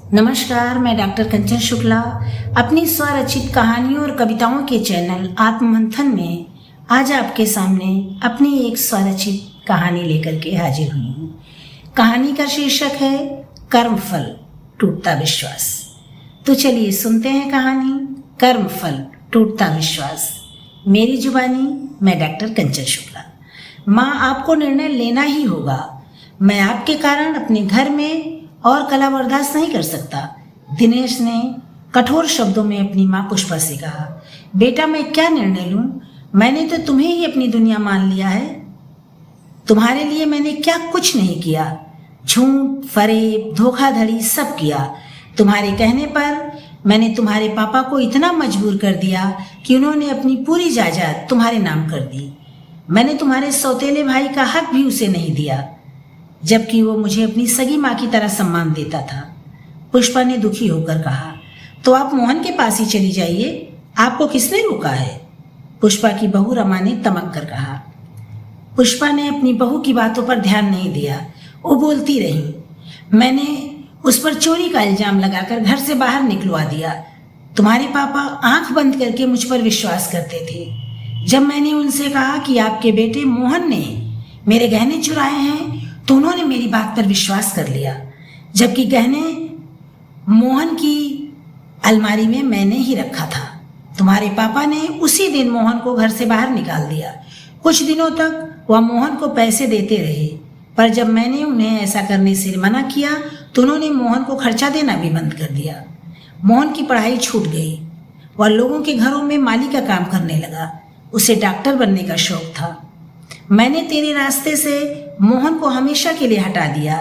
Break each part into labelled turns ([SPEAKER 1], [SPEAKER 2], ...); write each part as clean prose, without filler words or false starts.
[SPEAKER 1] नमस्कार, मैं डॉक्टर कंचन शुक्ला अपनी स्वरचित कहानियों और कविताओं के चैनल आत्ममंथन में आज आपके सामने अपनी एक स्वरचित कहानी लेकर के हाजिर हुई हूँ। कहानी का शीर्षक है कर्मफल टूटता विश्वास। तो चलिए सुनते हैं कहानी कर्मफल टूटता विश्वास। मेरी जुबानी, मैं डॉक्टर कंचन शुक्ला। माँ, आपको निर्णय लेना ही होगा। मैं आपके कारण अपने घर में और कला बर्दाश्त नहीं कर सकता। दिनेश ने कठोर शब्दों में अपनी माँ पुष्पा से कहा। बेटा, मैं क्या निर्णय लूं? मैंने तो तुम्हें ही अपनी दुनिया मान लिया है। तुम्हारे लिए मैंने क्या कुछ नहीं किया। झूठ, फरेब, धोखाधड़ी सब किया। तुम्हारे कहने पर मैंने तुम्हारे पापा को इतना मजबूर कर दिया कि उन्होंने अपनी पूरी जायदाद तुम्हारे नाम कर दी। मैंने तुम्हारे सौतेले भाई का हक भी उसे नहीं दिया, जबकि वो मुझे अपनी सगी माँ की तरह सम्मान देता था। पुष्पा ने दुखी होकर कहा। तो आप मोहन के पास ही चली जाइए, आपको किसने रोका है? पुष्पा की बहू रमा ने तमक कर कहा। पुष्पा ने अपनी बहू की बातों पर ध्यान नहीं दिया। वो बोलती रही। मैंने उस पर चोरी का इल्जाम लगाकर घर से बाहर निकलवा दिया। तुम्हारे पापा आंख बंद करके मुझ पर विश्वास करते थे। जब मैंने उनसे कहा कि आपके बेटे मोहन ने मेरे गहने चुराए हैं, तो उन्होंने मेरी बात पर विश्वास कर लिया, जबकि गहने मोहन की अलमारी में मैंने ही रखा था। तुम्हारे पापा ने उसी दिन मोहन को घर से बाहर निकाल दिया। कुछ दिनों तक वह मोहन को पैसे देते रहे, पर जब मैंने उन्हें ऐसा करने से मना किया तो उन्होंने मोहन को खर्चा देना भी बंद कर दिया। मोहन की पढ़ाई छूट गई। वह लोगों के घरों में माली का काम करने लगा। उसे डॉक्टर बनने का शौक था। मैंने तेरे रास्ते से मोहन को हमेशा के लिए हटा दिया।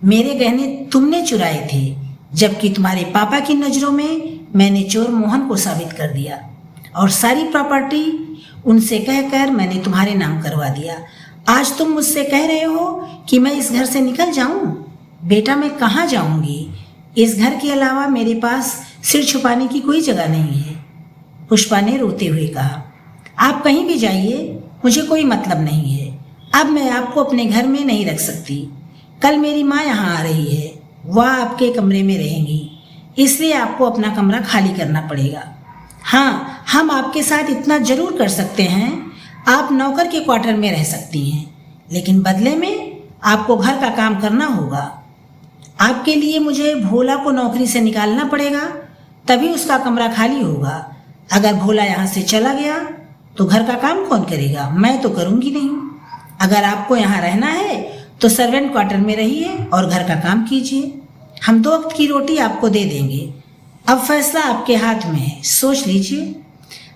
[SPEAKER 1] मेरे गहने तुमने चुराए थे, जबकि तुम्हारे पापा की नज़रों में मैंने चोर मोहन को साबित कर दिया और सारी प्रॉपर्टी उनसे कहकर मैंने तुम्हारे नाम करवा दिया। आज तुम मुझसे कह रहे हो कि मैं इस घर से निकल जाऊं? बेटा, मैं कहाँ जाऊंगी? इस घर के अलावा मेरे पास सिर छुपाने की कोई जगह नहीं है। पुष्पा ने रोते हुए कहा। आप कहीं भी जाइए, मुझे कोई मतलब नहीं है। अब मैं आपको अपने घर में नहीं रख सकती। कल मेरी माँ यहाँ आ रही है, वह आपके कमरे में रहेंगी, इसलिए आपको अपना कमरा खाली करना पड़ेगा। हाँ, हम आपके साथ इतना जरूर कर सकते हैं, आप नौकर के क्वार्टर में रह सकती हैं, लेकिन बदले में आपको घर का काम करना होगा। आपके लिए मुझे भोला को नौकरी से निकालना पड़ेगा, तभी उसका कमरा खाली होगा। अगर भोला यहाँ से चला गया तो घर का काम कौन करेगा? मैं तो करूँगी नहीं। अगर आपको यहाँ रहना है तो सर्वेंट क्वार्टर में रहिए और घर का काम कीजिए। हम 2 वक्त की रोटी आपको दे देंगे। अब फैसला आपके हाथ में है, सोच लीजिए।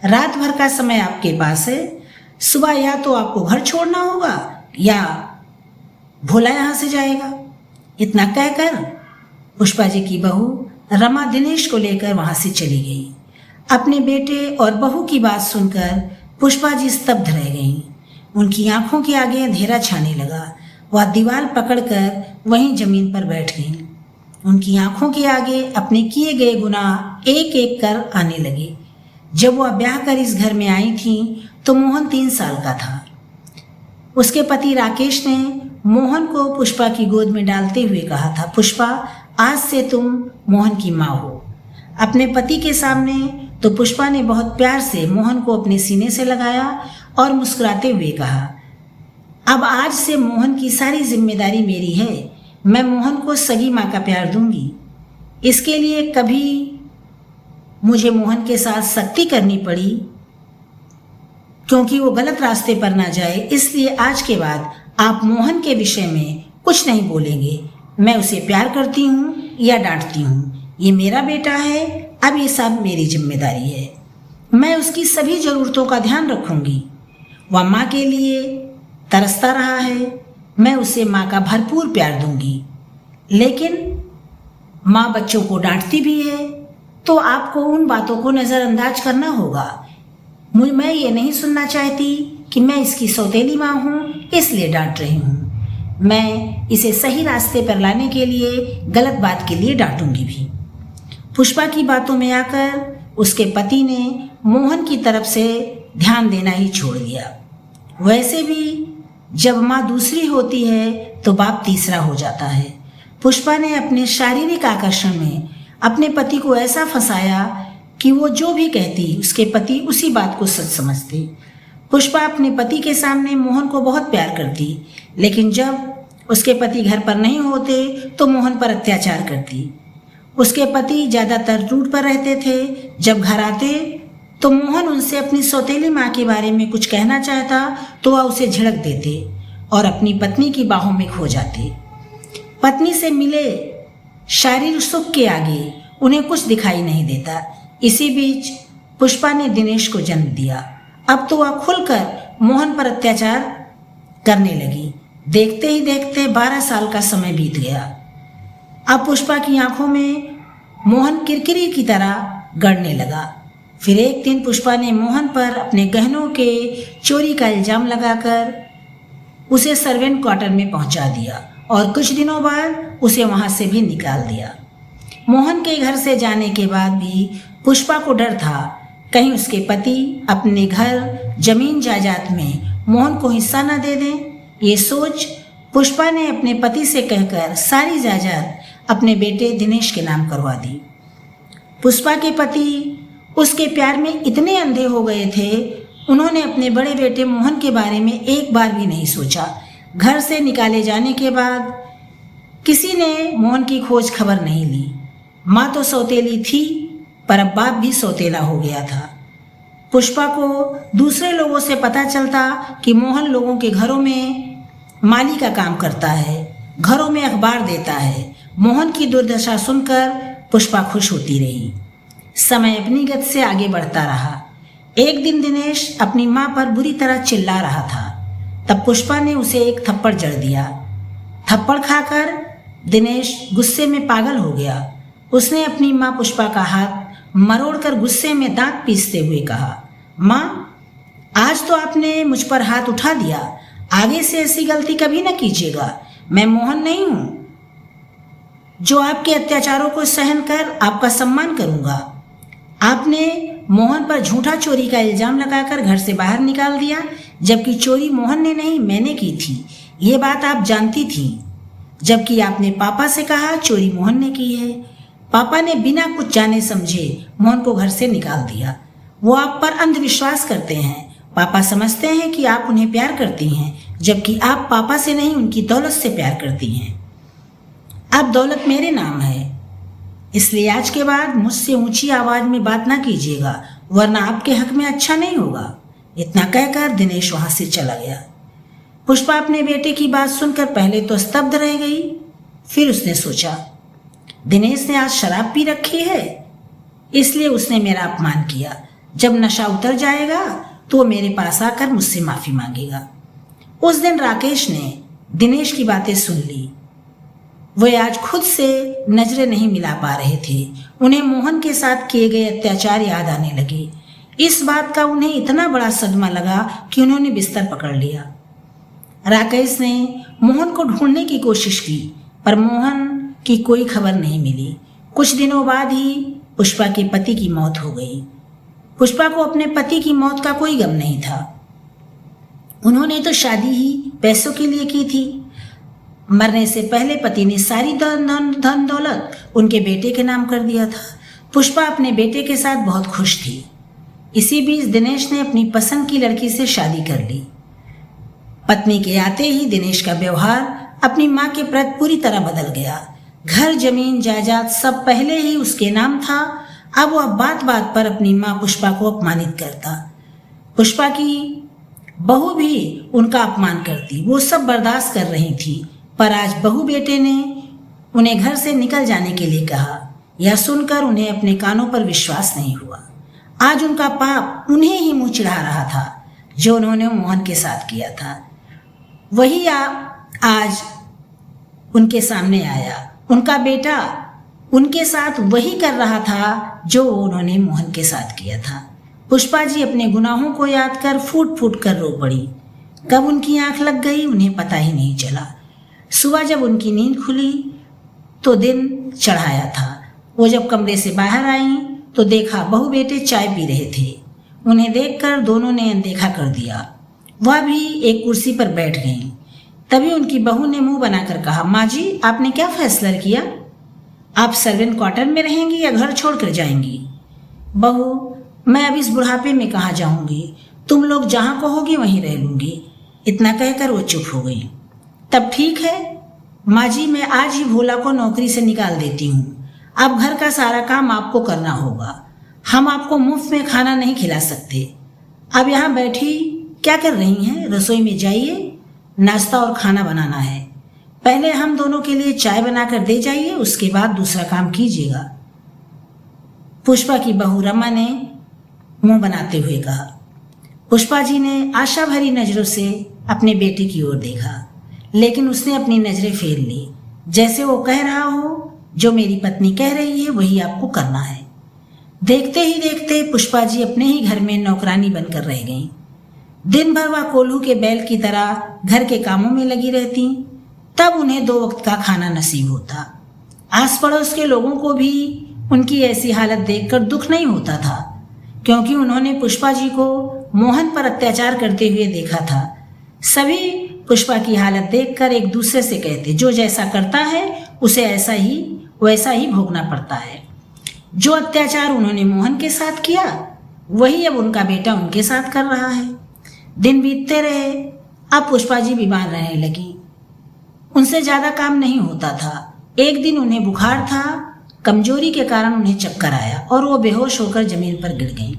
[SPEAKER 1] रात भर का समय आपके पास है। सुबह या तो आपको घर छोड़ना होगा या भोला यहाँ से जाएगा। इतना कहकर पुष्पा जी की बहू रमा दिनेश को लेकर वहाँ से चली गई। अपने बेटे और बहू की बात सुनकर पुष्पा जी स्तब्ध रह गईं। उनकी आंखों के आगे अंधेरा छाने लगा। वह दीवार पकड़कर वहीं जमीन पर बैठ गईं। उनकी आंखों के आगे अपने किए गए गुनाह एक एक कर आने लगे। जब वह ब्याह कर इस घर में आई थी तो मोहन 3 साल का था। उसके पति राकेश ने मोहन को पुष्पा की गोद में डालते हुए कहा था, पुष्पा, आज से तुम मोहन की माँ हो। अपने पति के सामने तो पुष्पा ने बहुत प्यार से मोहन को अपने सीने से लगाया और मुस्कुराते हुए कहा, अब आज से मोहन की सारी जिम्मेदारी मेरी है। मैं मोहन को सगी माँ का प्यार दूंगी। इसके लिए कभी मुझे मोहन के साथ सख्ती करनी पड़ी क्योंकि वो गलत रास्ते पर ना जाए, इसलिए आज के बाद आप मोहन के विषय में कुछ नहीं बोलेंगे। मैं उसे प्यार करती हूँ या डांटती हूँ, ये मेरा बेटा है। अब ये सब मेरी जिम्मेदारी है। मैं उसकी सभी ज़रूरतों का ध्यान रखूंगी। वह माँ के लिए तरसता रहा है, मैं उसे माँ का भरपूर प्यार दूंगी। लेकिन माँ बच्चों को डांटती भी है, तो आपको उन बातों को नज़रअंदाज करना होगा। मैं ये नहीं सुनना चाहती कि मैं इसकी सौतेली माँ हूँ इसलिए डांट रही हूँ। मैं इसे सही रास्ते पर लाने के लिए गलत बात के लिए डांटूंगी भी। पुष्पा की बातों में आकर उसके पति ने मोहन की तरफ से ध्यान देना ही छोड़ दिया। वैसे भी जब माँ दूसरी होती है तो बाप तीसरा हो जाता है। पुष्पा ने अपने शारीरिक आकर्षण में अपने पति को ऐसा फंसाया कि वो जो भी कहती उसके पति उसी बात को सच समझते। पुष्पा अपने पति के सामने मोहन को बहुत प्यार करती, लेकिन जब उसके पति घर पर नहीं होते तो मोहन पर अत्याचार करती। उसके पति ज़्यादातर रूट पर रहते थे। जब घर आते तो मोहन उनसे अपनी सौतेली माँ के बारे में कुछ कहना चाहता तो वह उसे झिड़क देते और अपनी पत्नी की बाहों में खो जाते। पत्नी से मिले शारीरिक सुख के आगे उन्हें कुछ दिखाई नहीं देता। इसी बीच पुष्पा ने दिनेश को जन्म दिया। अब तो वह खुलकर मोहन पर अत्याचार करने लगी। देखते ही देखते 12 साल का समय बीत गया। अब पुष्पा की आंखों में मोहन किरकिरी की तरह गड़ने लगा। फिर एक दिन पुष्पा ने मोहन पर अपने गहनों के चोरी का इल्जाम लगाकर उसे सर्वेंट क्वार्टर में पहुंचा दिया और कुछ दिनों बाद उसे वहां से भी निकाल दिया। मोहन के घर से जाने के बाद भी पुष्पा को डर था कहीं उसके पति अपने घर जमीन जायदाद में मोहन को हिस्सा न दे दें। ये सोच पुष्पा ने अपने पति से कहकर सारी जायदाद अपने बेटे दिनेश के नाम करवा दी। पुष्पा के पति उसके प्यार में इतने अंधे हो गए थे, उन्होंने अपने बड़े बेटे मोहन के बारे में एक बार भी नहीं सोचा। घर से निकाले जाने के बाद किसी ने मोहन की खोज खबर नहीं ली। माँ तो सौतेली थी, पर अब बाप भी सौतेला हो गया था। पुष्पा को दूसरे लोगों से पता चलता कि मोहन लोगों के घरों में माली का काम करता है, घरों में अखबार देता है। मोहन की दुर्दशा सुनकर पुष्पा खुश होती रही। समय अपनी गति से आगे बढ़ता रहा। एक दिन दिनेश अपनी माँ पर बुरी तरह चिल्ला रहा था। तब पुष्पा ने उसे एक थप्पड़ जड़ दिया। थप्पड़ खाकर दिनेश गुस्से में पागल हो गया। उसने अपनी माँ पुष्पा का हाथ मरोड़कर गुस्से में दांत पीसते हुए कहा, माँ, आज तो आपने मुझ पर हाथ उठा दिया, आगे से ऐसी गलती कभी न कीजिएगा। मैं मोहन नहीं हूँ जो आपके अत्याचारों को सहन कर आपका सम्मान करूँगा। आपने मोहन पर झूठा चोरी का इल्जाम लगाकर घर से बाहर निकाल दिया, जबकि चोरी मोहन ने नहीं मैंने की थी। ये बात आप जानती थी, जबकि आपने पापा से कहा चोरी मोहन ने की है। पापा ने बिना कुछ जाने समझे मोहन को घर से निकाल दिया। वो आप पर अंधविश्वास करते हैं। पापा समझते हैं कि आप उन्हें प्यार करती हैं, जबकि आप पापा से नहीं उनकी दौलत से प्यार करती हैं। अब दौलत मेरे नाम है, इसलिए आज के बाद मुझसे ऊंची आवाज में बात ना कीजिएगा, वरना आपके हक में अच्छा नहीं होगा। इतना कहकर दिनेश वहां से चला गया। पुष्पा अपने बेटे की बात सुनकर पहले तो स्तब्ध रह गई, फिर उसने सोचा, दिनेश ने आज शराब पी रखी है, इसलिए उसने मेरा अपमान किया। जब नशा उतर जाएगा तो मेरे पास आकर मुझसे माफी मांगेगा। उस दिन राकेश ने दिनेश की बातें सुन ली। वे आज खुद से नजरें नहीं मिला पा रहे थे। उन्हें मोहन के साथ किए गए अत्याचार याद आने लगे। इस बात का उन्हें इतना बड़ा सदमा लगा कि उन्होंने बिस्तर पकड़ लिया। राकेश ने मोहन को ढूंढने की कोशिश की, पर मोहन की कोई खबर नहीं मिली। कुछ दिनों बाद ही पुष्पा के पति की मौत हो गई। पुष्पा को अपने पति की मौत का कोई गम नहीं था। उन्होंने तो शादी ही पैसों के लिए की थी। मरने से पहले पति ने सारी धन दौलत उनके बेटे के नाम कर दिया था। पुष्पा अपने बेटे के साथ बहुत खुश थी। इसी बीच दिनेश ने अपनी पसंद की लड़की से शादी कर ली। पत्नी के आते ही दिनेश का व्यवहार अपनी माँ के प्रति पूरी तरह बदल गया। घर, जमीन, जायदाद सब पहले ही उसके नाम था। अब वह बात बात पर अपनी माँ पुष्पा को अपमानित करता। पुष्पा की बहू भी उनका अपमान करती। वो सब बर्दाश्त कर रही थी, पर आज बहू बेटे ने उन्हें घर से निकल जाने के लिए कहा। यह सुनकर उन्हें अपने कानों पर विश्वास नहीं हुआ। आज उनका पाप उन्हें ही मुंह चिढ़ा रहा था जो उन्होंने मोहन के साथ किया था। वही आज उनके सामने आया। उनका बेटा उनके साथ वही कर रहा था जो उन्होंने मोहन के साथ किया था। पुष्पा जी अपने गुनाहों को याद कर फूट फूट कर रो पड़ी। कब उनकी आंख लग गई उन्हें पता ही नहीं चला। सुबह जब उनकी नींद खुली तो दिन चढ़ाया था। वो जब कमरे से बाहर आई तो देखा बहू बेटे चाय पी रहे थे। उन्हें देखकर दोनों ने अनदेखा कर दिया। वह भी एक कुर्सी पर बैठ गईं। तभी उनकी बहू ने मुंह बनाकर कहा, माँ जी आपने क्या फैसला किया? आप सर्वेंट क्वार्टर में रहेंगी या घर छोड़कर जाएंगी? बहू, मैं अब इस बुढ़ापे में कहाँ जाऊंगी, तुम लोग जहाँ कहोगी वहीं रह लूंगी। इतना कहकर वो चुप हो गई। तब ठीक है माँ जी, मैं आज ही भोला को नौकरी से निकाल देती हूँ। अब घर का सारा काम आपको करना होगा। हम आपको मुफ्त में खाना नहीं खिला सकते। अब यहाँ बैठी क्या कर रही हैं? रसोई में जाइए, नाश्ता और खाना बनाना है। पहले हम दोनों के लिए चाय बनाकर दे जाइए, उसके बाद दूसरा काम कीजिएगा। पुष्पा की बहू रमा ने मुंह बनाते हुए कहा। पुष्पा जी ने आशा भरी नजरों से अपने बेटे की ओर देखा, लेकिन उसने अपनी नजरें फेर ली, जैसे वो कह रहा हो जो मेरी पत्नी कह रही है वही आपको करना है। देखते ही देखते पुष्पा जी अपने ही घर में नौकरानी बनकर रह गईं। दिन भर वह कोल्हू के बैल की तरह घर के कामों में लगी रहती, तब उन्हें 2 वक्त का खाना नसीब होता। आस पड़ोस के लोगों को भी उनकी ऐसी हालत देखकर दुख नहीं होता था, क्योंकि उन्होंने पुष्पा जी को मोहन पर अत्याचार करते हुए देखा था। सभी पुष्पा की हालत देखकर एक दूसरे से कहते, जो जैसा करता है उसे वैसा ही भोगना पड़ता है। जो अत्याचार उन्होंने मोहन के साथ किया वही अब उनका बेटा उनके साथ कर रहा है। दिन बीतते रहे, अब पुष्पा जी बीमार रहने लगी। उनसे ज्यादा काम नहीं होता था। एक दिन उन्हें बुखार था, कमजोरी के कारण उन्हें चक्कर आया और वो बेहोश होकर जमीन पर गिर गईं।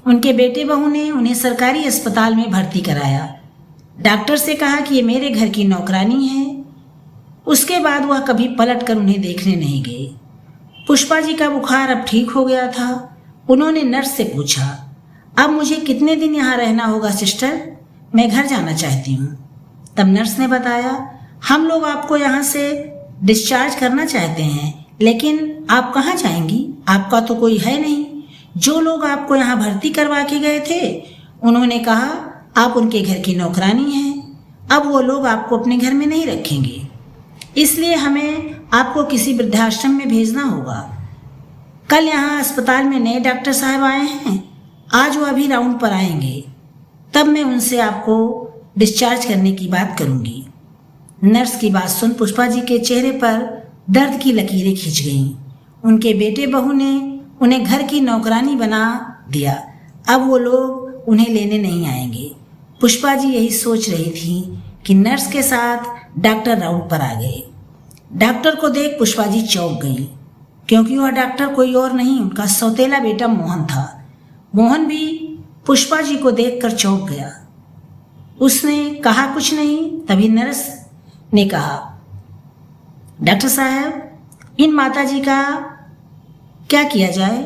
[SPEAKER 1] उनके बेटे बहू ने उन्हें सरकारी अस्पताल में भर्ती कराया। डॉक्टर से कहा कि ये मेरे घर की नौकरानी है। उसके बाद वह कभी पलट कर उन्हें देखने नहीं गए। पुष्पा जी का बुखार अब ठीक हो गया था। उन्होंने नर्स से पूछा, अब मुझे कितने दिन यहाँ रहना होगा सिस्टर? मैं घर जाना चाहती हूँ। तब नर्स ने बताया, हम लोग आपको यहाँ से डिस्चार्ज करना चाहते हैं, लेकिन आप कहाँ जाएंगी? आपका तो कोई है नहीं। जो लोग आपको यहाँ भर्ती करवा के गए थे उन्होंने कहा आप उनके घर की नौकरानी हैं। अब वो लोग आपको अपने घर में नहीं रखेंगे, इसलिए हमें आपको किसी वृद्धाश्रम में भेजना होगा। कल यहाँ अस्पताल में नए डॉक्टर साहब आए हैं, आज वो अभी राउंड पर आएंगे, तब मैं उनसे आपको डिस्चार्ज करने की बात करूँगी। नर्स की बात सुन पुष्पा जी के चेहरे पर दर्द की लकीरें खिंच गईं। उनके बेटे बहू ने उन्हें घर की नौकरानी बना दिया। अब वो लोग उन्हें लेने नहीं आएंगे। पुष्पा जी यही सोच रही थी कि नर्स के साथ डॉक्टर राउंड पर आ गए। डॉक्टर को देख पुष्पा जी चौंक गई, क्योंकि वह डॉक्टर कोई और नहीं, उनका सौतेला बेटा मोहन था। मोहन भी पुष्पा जी को देखकर चौंक गया। उसने कहा कुछ नहीं। तभी नर्स ने कहा, डॉक्टर साहब, इन माता जी का क्या किया जाए?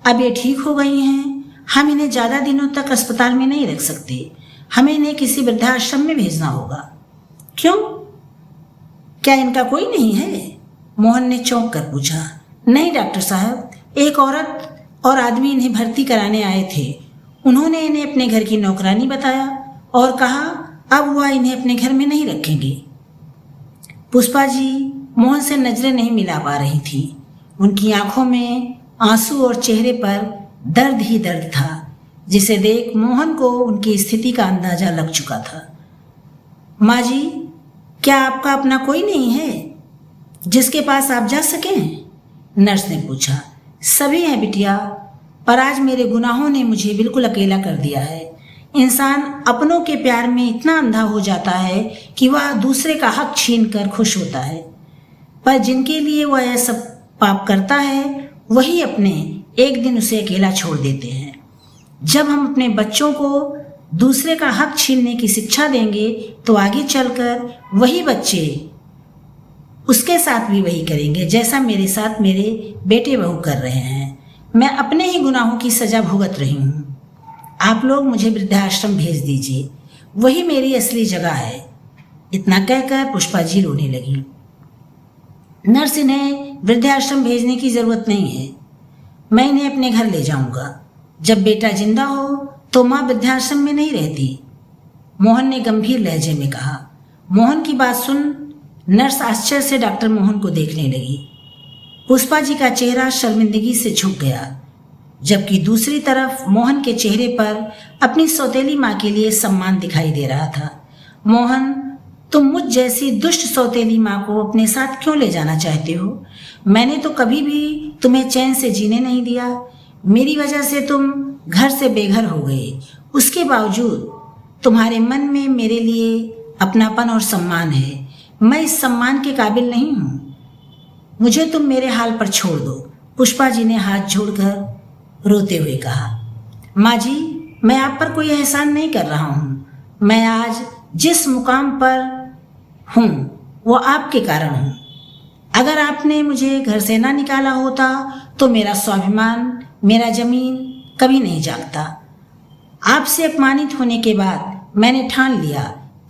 [SPEAKER 1] अब ये ठीक हो गई हैं, हम इन्हें ज़्यादा दिनों तक अस्पताल में नहीं रख सकते। हमें इन्हें किसी वृद्धाश्रम में भेजना होगा। क्यों, क्या इनका कोई नहीं है? मोहन ने चौंक कर पूछा। नहीं डॉक्टर साहब, एक औरत और आदमी इन्हें भर्ती कराने आए थे। उन्होंने इन्हें अपने घर की नौकरानी बताया और कहा अब वह इन्हें अपने घर में नहीं रखेंगे। पुष्पा जी मोहन से नजरें नहीं मिला पा रही थी। उनकी आंखों में आंसू और चेहरे पर दर्द ही दर्द था, जिसे देख मोहन को उनकी स्थिति का अंदाजा लग चुका था। माँ जी, क्या आपका अपना कोई नहीं है जिसके पास आप जा सकें? नर्स ने पूछा। सभी हैं बिटिया, पर आज मेरे गुनाहों ने मुझे बिल्कुल अकेला कर दिया है। इंसान अपनों के प्यार में इतना अंधा हो जाता है कि वह दूसरे का हक छीन कर खुश होता है, पर जिनके लिए वह यह सब पाप करता है वही अपने एक दिन उसे अकेला छोड़ देते हैं। जब हम अपने बच्चों को दूसरे का हक छीनने की शिक्षा देंगे तो आगे चलकर वही बच्चे उसके साथ भी वही करेंगे, जैसा मेरे साथ मेरे बेटे बहू कर रहे हैं। मैं अपने ही गुनाहों की सजा भुगत रही हूँ। आप लोग मुझे वृद्धाश्रम भेज दीजिए, वही मेरी असली जगह है। इतना कहकर पुष्पा जी रोने लगी। नर्स, इन्हें वृद्धाश्रम भेजने की जरूरत नहीं है, मैं इन्हें अपने घर ले जाऊंगा। जब बेटा जिंदा हो तो माँ वृद्धाश्रम में नहीं रहती, मोहन ने गंभीर लहजे में कहा। मोहन की बात सुन नर्स आश्चर्य से डॉक्टर मोहन को देखने लगी। पुष्पा जी का चेहरा शर्मिंदगी से झुक गया, जबकि दूसरी तरफ मोहन के चेहरे पर अपनी सौतेली माँ के लिए सम्मान दिखाई दे रहा था। मोहन तुम मुझ जैसी दुष्ट सौतेली माँ को अपने साथ क्यों ले जाना चाहते हो? मैंने तो कभी भी तुम्हें चैन से जीने नहीं दिया। मेरी वजह से तुम घर से बेघर हो गए। उसके बावजूद तुम्हारे मन में मेरे लिए अपनापन और सम्मान है। मैं इस सम्मान के काबिल नहीं हूँ। मुझे तुम मेरे हाल पर छोड़ दो। पुष्पा जी ने हाथ जोड़कर रोते हुए कहा। माँ जी, मैं आप पर कोई एहसान नहीं कर रहा हूँ। मैं आज जिस मुकाम पर हूँ वो आपके कारण हूँ। अगर आपने मुझे घर से ना निकाला होता तो मेरा स्वाभिमान, मेरा जमीन कभी नहीं जागता। आपसे अपमानित होने के बाद मैंने ठान लिया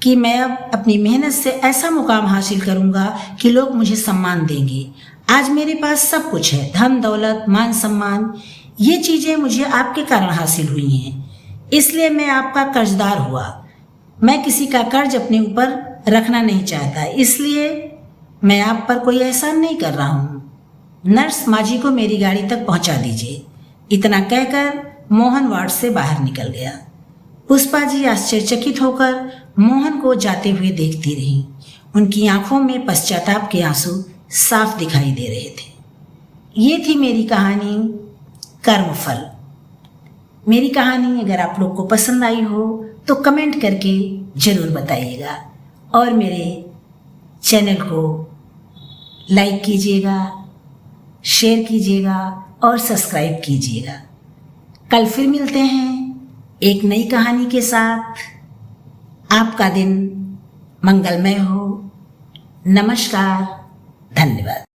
[SPEAKER 1] कि मैं अब अपनी मेहनत से ऐसा मुकाम हासिल करूंगा कि लोग मुझे सम्मान देंगे। आज मेरे पास सब कुछ है, धन दौलत, मान सम्मान। ये चीज़ें मुझे आपके कारण हासिल हुई हैं, इसलिए मैं आपका कर्जदार हुआ। मैं किसी का कर्ज अपने ऊपर रखना नहीं चाहता, इसलिए मैं आप पर कोई एहसान नहीं कर रहा हूँ। नर्स, माँ जी को मेरी गाड़ी तक पहुँचा दीजिए। इतना कहकर मोहन वार्ड से बाहर निकल गया। पुष्पा जी आश्चर्यचकित होकर मोहन को जाते हुए देखती रही। उनकी आंखों में पश्चाताप के आंसू साफ दिखाई दे रहे थे। ये थी मेरी कहानी कर्मफल। मेरी कहानी अगर आप लोग को पसंद आई हो तो कमेंट करके ज़रूर बताइएगा और मेरे चैनल को लाइक कीजिएगा, शेयर कीजिएगा और सब्सक्राइब कीजिएगा। कल फिर मिलते हैं एक नई कहानी के साथ। आपका दिन मंगलमय हो। नमस्कार, धन्यवाद।